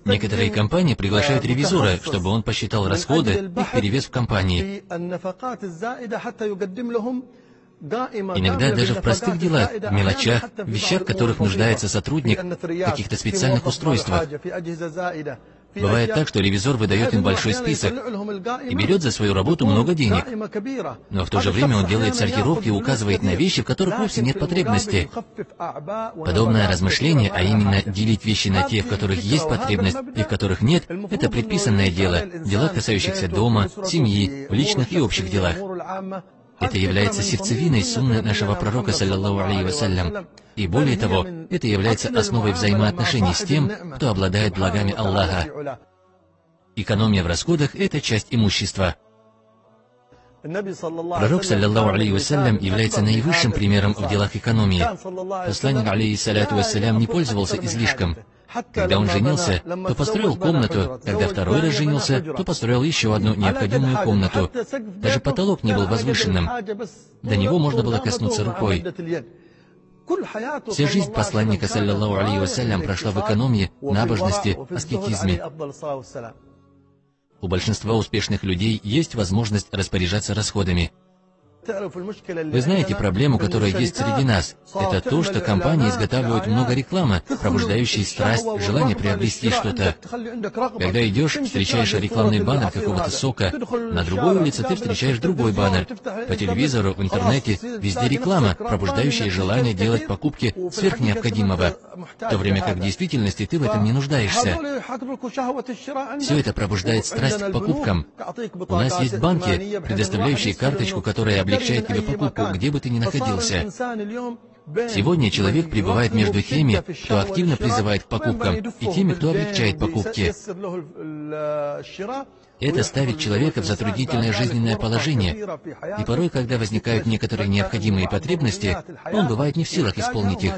Некоторые компании приглашают ревизора, чтобы он посчитал расходы, их перевес в компании. Иногда даже в простых делах, в мелочах, в вещах, в которых нуждается сотрудник, в каких-то специальных устройствах. Бывает так, что ревизор выдает им большой список и берет за свою работу много денег. Но в то же время он делает сортировки и указывает на вещи, в которых вовсе нет потребности. Подобное размышление, а именно делить вещи на те, в которых есть потребность и в которых нет, это предписанное дело, дела, касающихся дома, семьи, в личных и общих делах. Это является сердцевиной сунны нашего пророка, саллаллаху алейхи вассалям. И более того, это является основой взаимоотношений с тем, кто обладает благами Аллаха. Экономия в расходах – это часть имущества. Пророк, саллаллаху алейхи вассалям, является наивысшим примером в делах экономии. Посланник, алейхиссаляту вассалям, не пользовался излишком. Когда он женился, то построил комнату, когда второй раз женился, то построил еще одну необходимую комнату. Даже потолок не был возвышенным. До него можно было коснуться рукой. Вся жизнь посланника, саллаллаху алейхи вассалям, прошла в экономии, набожности, аскетизме. У большинства успешных людей есть возможность распоряжаться расходами. Вы знаете проблему, которая есть среди нас. Это то, что компании изготавливают много рекламы, пробуждающей страсть, желание приобрести что-то. Когда идешь, встречаешь рекламный баннер какого-то сока, на другой улице ты встречаешь другой баннер. По телевизору, в интернете, везде реклама, пробуждающая желание делать покупки сверх необходимого, в то время как в действительности ты в этом не нуждаешься. Все это пробуждает страсть к покупкам. У нас есть банки, предоставляющие карточку, которая облегчает тебе покупку, где бы ты ни находился. Сегодня человек пребывает между теми, кто активно призывает к покупкам, и теми, кто облегчает покупки. Это ставит человека в затруднительное жизненное положение, и порой, когда возникают некоторые необходимые потребности, он бывает не в силах исполнить их.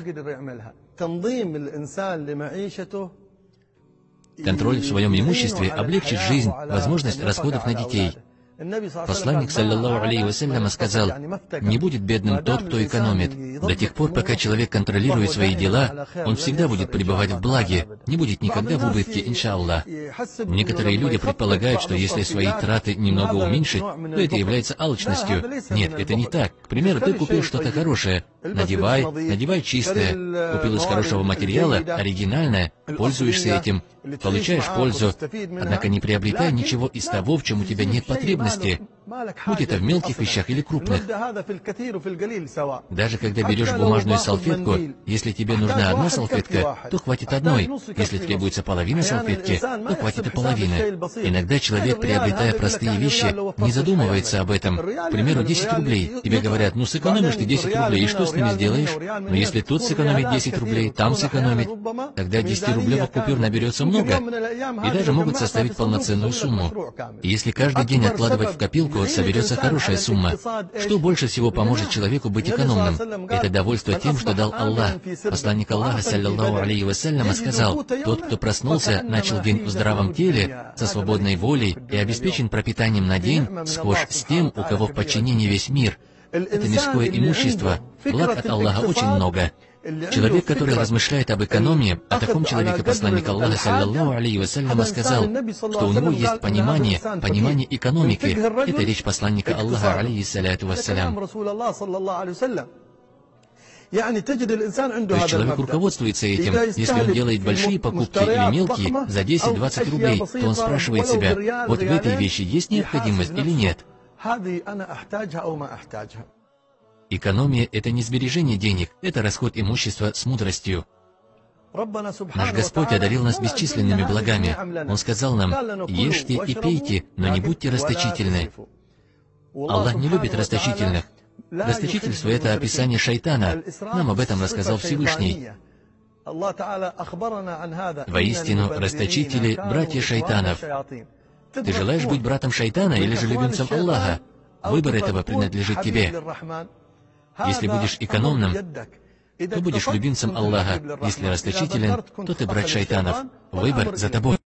Контроль в своем имуществе облегчит жизнь, возможность расходов на детей. Посланник, саллаллаху алейхи вассалям, сказал: «Не будет бедным тот, кто экономит. До тех пор, пока человек контролирует свои дела, он всегда будет пребывать в благе, не будет никогда в убытке, иншаллах». Некоторые люди предполагают, что если свои траты немного уменьшить, то это является алчностью. Нет, это не так. К примеру, ты купил что-то хорошее. Надевай чистое. Купил из хорошего материала, оригинальное, пользуешься этим, получаешь пользу. Однако не приобретай ничего из того, в чем у тебя нет потребности, будь это в мелких вещах или крупных. Даже когда берешь бумажную салфетку, если тебе нужна одна салфетка, то хватит одной. Если требуется половина салфетки, то хватит и половины. Иногда человек, приобретая простые вещи, не задумывается об этом. К примеру, 10 рублей. Тебе говорят: ну сэкономишь ты 10 рублей, и что с ними сделаешь? Но если тут сэкономить 10 рублей, там сэкономить, тогда 10-рублевых купюр наберется много, и даже могут составить полноценную сумму. И если каждый день откладывать в копилку, соберется хорошая сумма. Что больше всего поможет человеку быть экономным? Это довольство тем, что дал Аллах. Посланник Аллаха, саллаллаху алейхи вассалям, сказал: «Тот, кто проснулся, начал день в здравом теле, со свободной волей и обеспечен пропитанием на день, схож с тем, у кого в подчинении весь мир». Это мирское имущество. Благ от Аллаха очень много. Человек, который размышляет об экономии, о таком человеке посланник Аллаха, саллаллаху алейхи вассалям, сказал, что у него есть понимание экономики. Это речь посланника Аллаха, алейхиссаляту вассалям. То есть человек руководствуется этим. Если он делает большие покупки или мелкие, за 10-20 рублей, то он спрашивает себя: вот в этой вещи есть необходимость или нет? Экономия – это не сбережение денег, это расход имущества с мудростью. Наш Господь одарил нас бесчисленными благами. Он сказал нам: ешьте и пейте, но не будьте расточительны. Аллах не любит расточительных. Расточительство – это описание шайтана. Нам об этом рассказал Всевышний. Воистину, расточители – братья шайтанов. Ты желаешь быть братом шайтана или же любимцем Аллаха? Выбор этого принадлежит тебе. Если будешь экономным, то будешь любимцем Аллаха. Если расточителен, то ты брат шайтанов. Выбор за тобой.